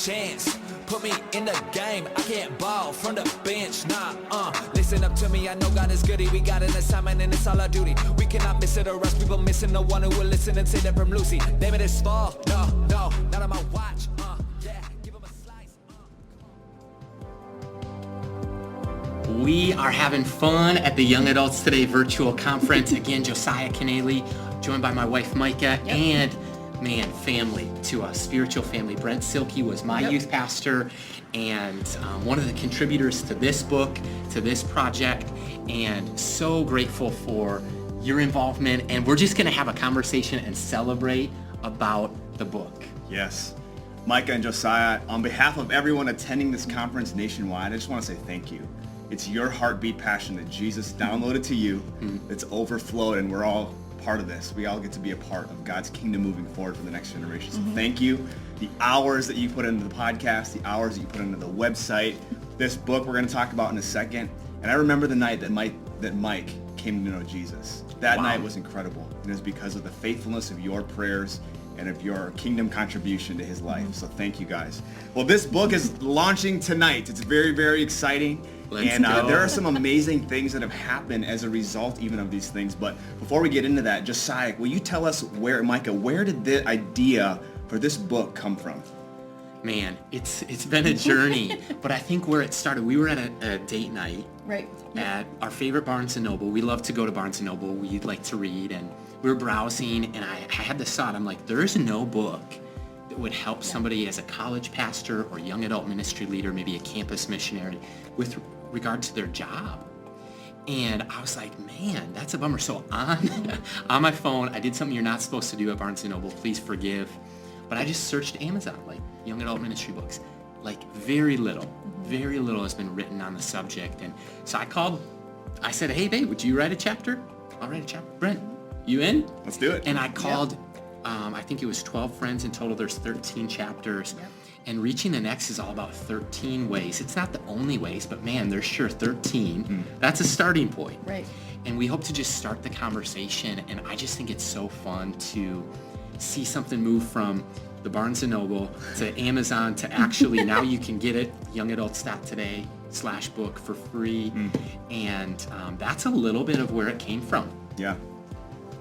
chance. Put me in the game, I can't ball from the bench, listen up to me, I know God is goody. We got an assignment and it's all our duty. We cannot miss it or else people missing the one who will listen and say that from Lucy. David is fall, no, not on my watch, yeah, give him a slice. We are having fun at the Young Adults Today virtual conference. Again, Josiah Kennealy, joined by my wife Micah, and family to us, spiritual family. Brent Silkey was my youth pastor and one of the contributors to this book, to this project, and so grateful for your involvement. And we're just going to have a conversation and celebrate about the book. Yes. Micah and Josiah, on behalf of everyone attending this conference nationwide, I just want to say thank you. It's your heartbeat passion that Jesus downloaded to you, that's overflowed, and we're all part of this. We all get to be a part of God's kingdom moving forward for the next generation. So thank you. The hours that you put into the podcast, the hours that you put into the website, this book we're going to talk about in a second. And I remember the night that Mike came to know Jesus. That night was incredible. And it was because of the faithfulness of your prayers and of your kingdom contribution to his life. So thank you guys. Well, this book is launching tonight. It's very, very exciting. Let's go. There are some amazing things that have happened as a result even of these things. But before we get into that, Josiah, will you tell us Micah, where did the idea for this book come from? Man, it's been a journey, but I think where it started, we were at a date night at our favorite Barnes & Noble. We love to go to Barnes & Noble. We like to read, and we were browsing, and I had this thought. I'm like, there's no book that would help somebody as a college pastor or young adult ministry leader, maybe a campus missionary, with regard to their job. And I was like, man, that's a bummer. So on my phone, I did something you're not supposed to do at Barnes & Noble. Please forgive. But I just searched Amazon, like young adult ministry books. Like very little has been written on the subject. And so I said, hey, babe, would you write a chapter? I'll write a chapter. Brent, you in? Let's do it. And I called, I think it was 12 friends in total. There's 13 chapters. And Reaching the Next is all about 13 ways. It's not the only ways, but man, there's sure 13. That's a starting point. Right. And we hope to just start the conversation. And I just think it's so fun to see something move from the Barnes & Noble to Amazon to actually now you can get it, youngadutlstoday.com/book for free. And that's a little bit of where it came from. Yeah.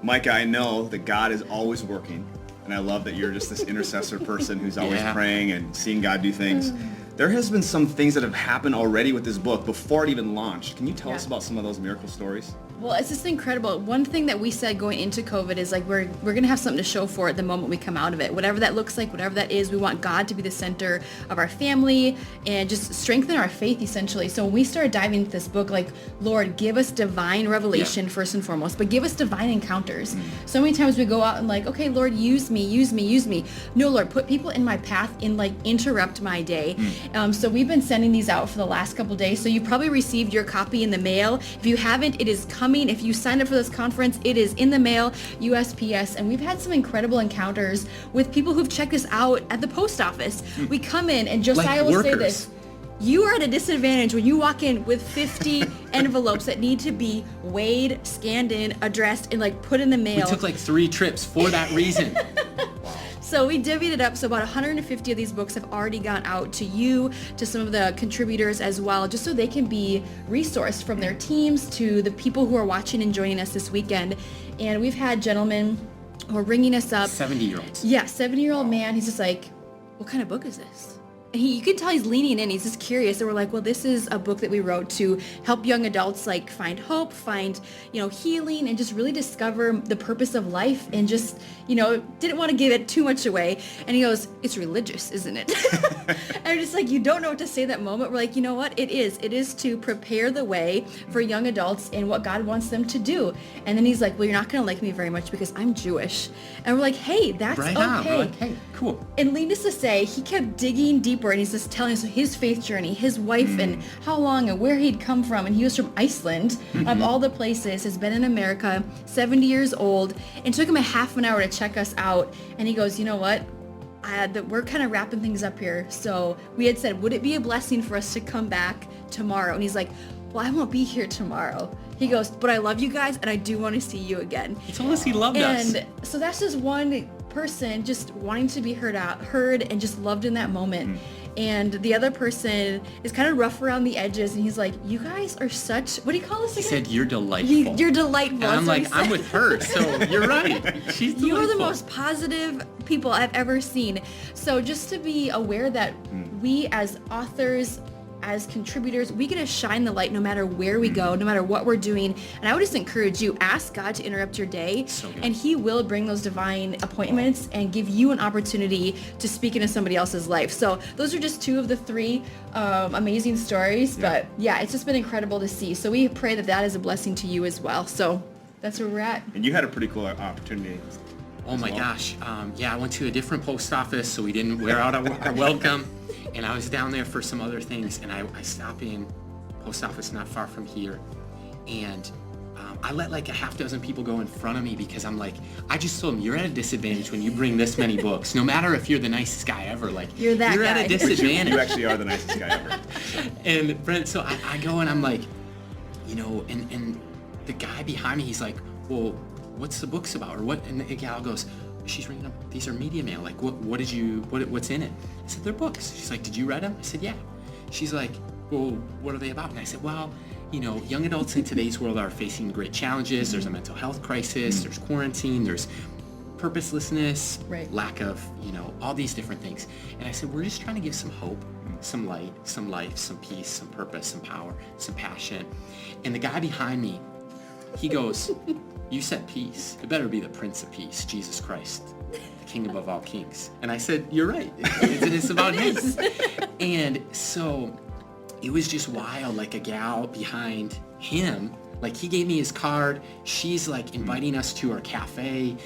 Micah, I know that God is always working. And I love that you're just this intercessor person who's always praying and seeing God do things. There has been some things that have happened already with this book before it even launched. Can you tell us about some of those miracle stories? Well, it's just incredible. One thing that we said going into COVID is like we're going to have something to show for it the moment we come out of it. Whatever that looks like, whatever that is, we want God to be the center of our family and just strengthen our faith essentially. So when we started diving into this book, like, Lord, give us divine revelation first and foremost, but give us divine encounters. So many times we go out and like, okay, Lord, use me. No, Lord, put people in my path and like interrupt my day. So we've been sending these out for the last couple of days. So you probably received your copy in the mail. If you haven't, it is coming. If you signed up for this conference, it is in the mail, USPS, and we've had some incredible encounters with people who've checked us out at the post office. We come in and Josiah will say this, you are at a disadvantage when you walk in with 50 envelopes that need to be weighed, scanned in, addressed, and like put in the mail. We took like 3 trips for that reason. So we divvied it up. So about 150 of these books have already gone out to you, to some of the contributors as well, just so they can be resourced from their teams to the people who are watching and joining us this weekend. And we've had gentlemen who are ringing us up. 70-year-olds. Yeah, 70-year-old man. He's just like, what kind of book is this? And you can tell he's leaning in. He's just curious. And we're like, well, this is a book that we wrote to help young adults like find hope, find, healing, and just really discover the purpose of life, and just, didn't want to give it too much away. And he goes, it's religious, isn't it? And we're just like, you don't know what to say that moment. We're like, you know what? It is. It is to prepare the way for young adults and what God wants them to do. And then he's like, well, you're not going to like me very much because I'm Jewish. And we're like, hey, that's right okay. on. We're like, hey, cool. And needless to say, he kept digging deeper, and he's just telling us his faith journey, his wife, and how long and where he'd come from. And he was from Iceland, of all the places, has been in America, 70 years old, and took him a half an hour to check us out. And he goes, you know what? We're kind of wrapping things up here. So we had said, would it be a blessing for us to come back tomorrow? And he's like, well, I won't be here tomorrow. He goes, but I love you guys, and I do want to see you again. He told us he loved us. And so that's just one person just wanting to be heard and just loved in that moment. and the other person is kind of rough around the edges, and he's like, you guys are such, what do you call us again? He said, you're delightful. You're delightful. And I'm like, I'm with her, so you're right. She's delightful. You are the most positive people I've ever seen. So just to be aware that we as authors, as contributors, we get to shine the light no matter where we go, no matter what we're doing. And I would just encourage you, ask God to interrupt your day, and he will bring those divine appointments and give you an opportunity to speak into somebody else's life. So those are just 2 of the 3 amazing stories. But yeah, it's just been incredible to see. So we pray that that is a blessing to you as well. So that's where we're at. And you had a pretty cool opportunity. Oh my gosh. I went to a different post office, so we didn't wear out our welcome. And I was down there for some other things, and I stopped in post office not far from here, and I let like a half dozen people go in front of me because I'm like, I just told them, you're at a disadvantage when you bring this many books, no matter if you're the nicest guy ever, like you're guy. At a disadvantage. You actually are the nicest guy ever. And Brent, so I go and I'm like, and the guy behind me, he's like, well, what's the books about, or what? And the gal goes, she's reading them. These are media mail. Like, what's in it? I said, they're books. She's like, did you read them? I said, yeah. She's like, well, what are they about? And I said, well, young adults in today's world are facing great challenges. There's a mental health crisis. There's quarantine. There's purposelessness, lack of, all these different things. And I said, we're just trying to give some hope, some light, some life, some peace, some purpose, some power, some passion. And the guy behind me, he goes, you said peace. It better be the Prince of Peace, Jesus Christ, the King above all kings. And I said, you're right. It's about him. And so it was just wild, like a gal behind him, like he gave me his card. She's like inviting us to her cafe.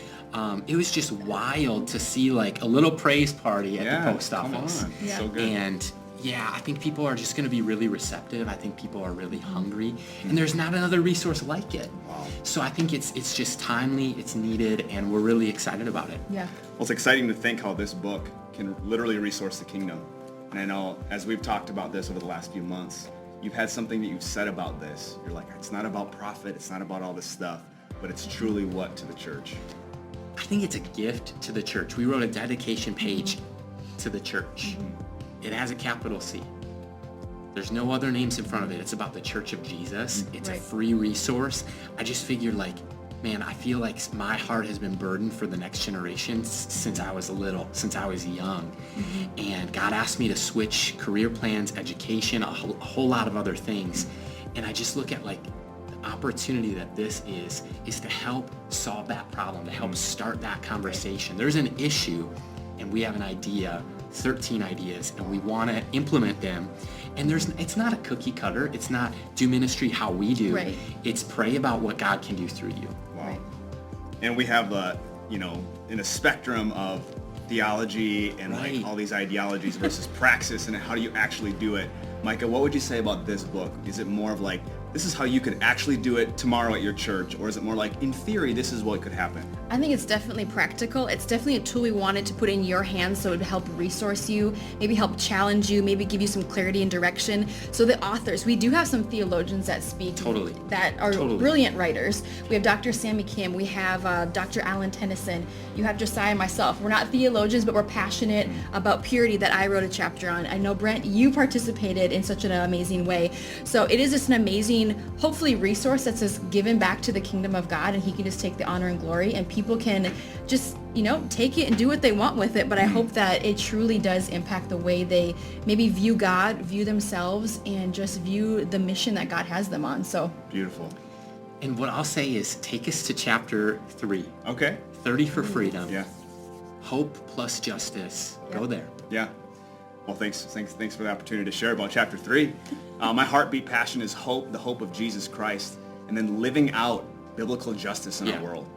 It was just wild to see like a little praise party at the post office. Come on. Yeah. So good. And I think people are just going to be really receptive. I think people are really hungry, and there's not another resource like it. Wow. So I think it's just timely, it's needed, and we're really excited about it. Yeah. Well, it's exciting to think how this book can literally resource the kingdom. And I know as we've talked about this over the last few months, you've had something that you've said about this. You're like, it's not about profit, it's not about all this stuff, but it's truly what to the church? I think it's a gift to the church. We wrote a dedication page to the church. It has a capital C. There's no other names in front of it. It's about the Church of Jesus. It's a free resource. I just figured like, man, I feel like my heart has been burdened for the next generation since I was little, since I was young. And God asked me to switch career plans, education, a whole lot of other things. And I just look at like the opportunity that this is to help solve that problem, to help start that conversation. There's an issue and we have an idea, 13 ideas, and we want to implement them. And it's not a cookie cutter. It's not do ministry how we do. It's pray about what God can do through you. Wow. And we have in a spectrum of theology and like all these ideologies versus praxis and how do you actually do it. Micah, what would you say about this book? Is it more of like, this is how you could actually do it tomorrow at your church? Or is it more like, in theory, this is what could happen? I think it's definitely practical. It's definitely a tool we wanted to put in your hands so it would help resource you, maybe help challenge you, maybe give you some clarity and direction. So the authors, we do have some theologians that speak that are brilliant writers. We have Dr. Sammy Kim. We have Dr. Alan Tennyson. You have Josiah and myself. We're not theologians, but we're passionate about purity that I wrote a chapter on. I know, Brent, you participated in such an amazing way. So it is just an amazing, hopefully, resource that's just given back to the kingdom of God, and he can just take the honor and glory, and people can just, take it and do what they want with it. But I hope that it truly does impact the way they maybe view God, view themselves, and just view the mission that God has them on. So beautiful. And what I'll say is take us to chapter 3. Okay. 30 for freedom. Yeah. Hope plus justice. Go there. Yeah. Well, thanks for the opportunity to share about chapter 3. My heartbeat passion is hope, the hope of Jesus Christ, and then living out biblical justice in our world.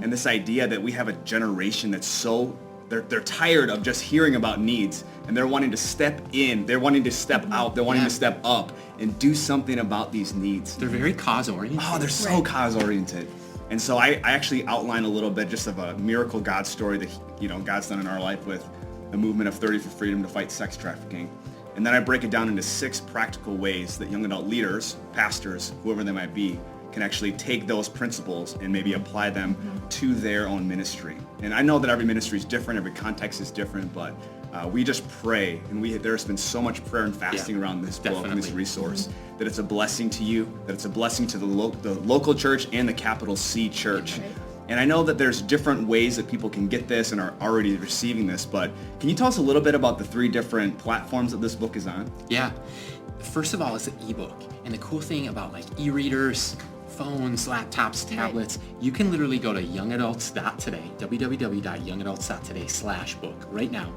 And this idea that we have a generation that's so, they're tired of just hearing about needs, and they're wanting to step in, they're wanting to step out, they're wanting to step up and do something about these needs. They're very cause-oriented. Oh, they're so cause-oriented. And so I actually outline a little bit just of a miracle God story that, God's done in our life with the movement of 30 for freedom to fight sex trafficking. And then I break it down into 6 practical ways that young adult leaders, pastors, whoever they might be, can actually take those principles and maybe apply them to their own ministry. And I know that every ministry is different, every context is different, but we just pray, and there's been so much prayer and fasting around this book and this resource, that it's a blessing to you, that it's a blessing to the local church and the capital C church. Right. And I know that there's different ways that people can get this and are already receiving this, but can you tell us a little bit about the 3 different platforms that this book is on? Yeah. First of all, it's an ebook. And the cool thing about like e-readers, phones, laptops, tablets, you can literally go to youngadults.today, www.youngadults.today/book right now,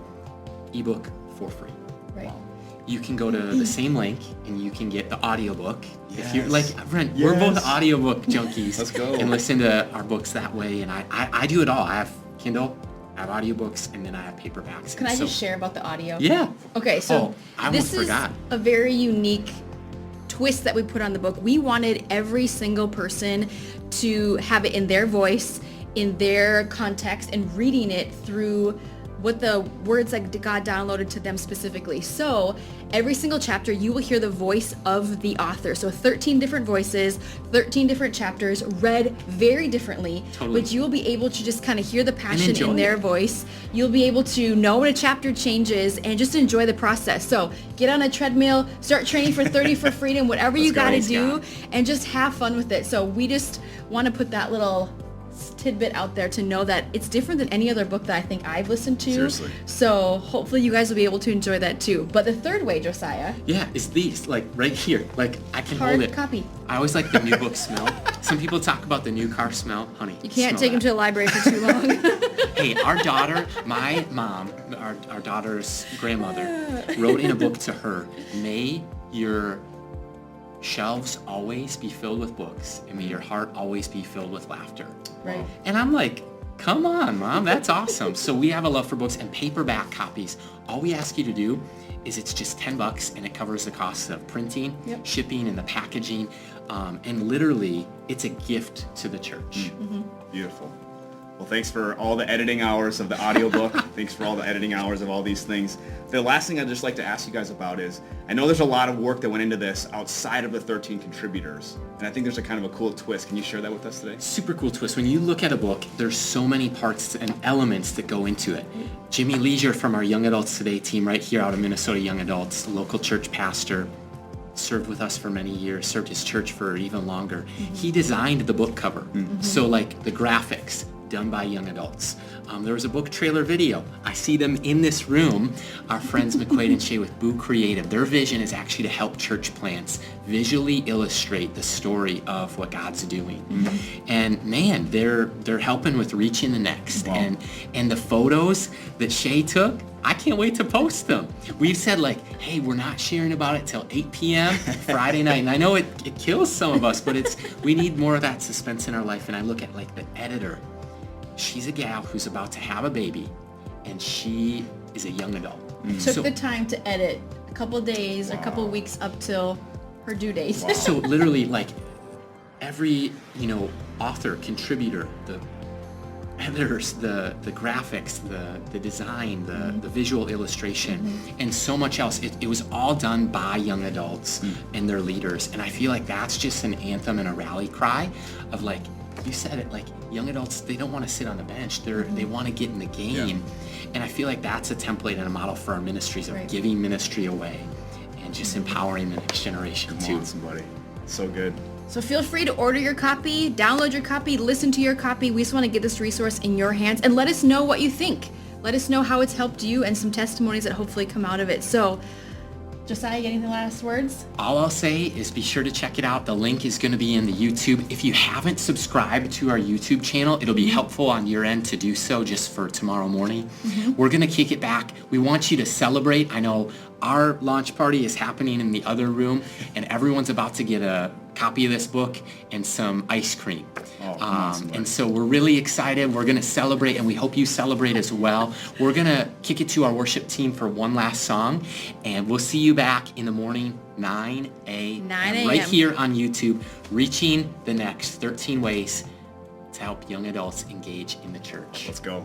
ebook for free. Right. Wow. You can go to the same link and you can get the audiobook. Yes. If you're like, Brent, we're both audiobook junkies. Let's go. And listen to our books that way. And I do it all. I have Kindle, I have audiobooks, and then I have paperbacks. Can I just share about the audio? Yeah. Okay, so I this is a very unique twist that we put on the book. We wanted every single person to have it in their voice, in their context, and reading it through what the words that God downloaded to them specifically. So every single chapter, you will hear the voice of the author. So 13 different voices, 13 different chapters, read very differently, which you will be able to just kind of hear the passion in their voice. You'll be able to know when a chapter changes and just enjoy the process. So get on a treadmill, start training for 30 for freedom, whatever you got to do, and just have fun with it. So we just want to put that little tidbit out there to know that it's different than any other book that I think I've listened to. Seriously. So hopefully you guys will be able to enjoy that too. But the third way, Josiah. Yeah, is these, like right here. Like I can hard hold it. Copy. I always like the new book smell. Some people talk about the new car smell. Honey, you can't take them to the library for too long. Hey, our daughter, my mom, our daughter's grandmother, wrote in a book to her, may your shelves always be filled with books, and may your heart always be filled with laughter. Right. And I'm like, come on, Mom, that's awesome. So we have a love for books and paperback copies. All we ask you to do is it's just $10 and it covers the cost of printing, shipping, and the packaging. And literally, it's a gift to the church. Beautiful. Well, thanks for all the editing hours of the audiobook. Thanks for all the editing hours of all these things. The last thing I'd just like to ask you guys about is, I know there's a lot of work that went into this outside of the 13 contributors, and I think there's a kind of a cool twist. Can you share that with us today? Super cool twist. When you look at a book, there's so many parts and elements that go into it. Jimmy Leisure from our Young Adults Today team right here out of Minnesota Young Adults, local church pastor, served with us for many years, served his church for even longer. He designed the book cover. So like the graphics, done by Young Adults. There was a book trailer video. I see them in this room, our friends McQuaid and Shea with Boo Creative. Their vision is actually to help church plants visually illustrate the story of what God's doing. And man, they're helping with reaching the next. Wow. And the photos that Shea took, I can't wait to post them. We've said like, hey, we're not sharing about it till 8 p.m. Friday night. And I know it kills some of us, but we need more of that suspense in our life. And I look at like the editor. She's a gal who's about to have a baby, and she is a young adult. Took the time to edit a couple of days, a couple of weeks up till her due date. So literally, like every author, contributor, the editors, the graphics, the design, the visual illustration, and so much else. It was all done by young adults and their leaders, and I feel like that's just an anthem and a rally cry of like. You said it, like young adults, they don't want to sit on the bench. They want to get in the game. And I feel like that's a template and a model for our ministries of giving ministry away and just empowering the next generation too. Come on, somebody. So good. So feel free to order your copy, download your copy, listen to your copy. We just want to get this resource in your hands and let us know what you think. Let us know how it's helped you and some testimonies that hopefully come out of it. So Josiah, any last words? All I'll say is be sure to check it out. The link is going to be in the YouTube. If you haven't subscribed to our YouTube channel, it'll be helpful on your end to do so just for tomorrow morning. We're going to kick it back. We want you to celebrate. I know our launch party is happening in the other room, and everyone's about to get a copy of this book and some ice cream. And so we're really excited. We're going to celebrate, and we hope you celebrate as well. We're going to kick it to our worship team for one last song, and we'll see you back in the morning, 9 a.m. right here on YouTube, reaching the next 13 ways to help young adults engage in the church. Let's go.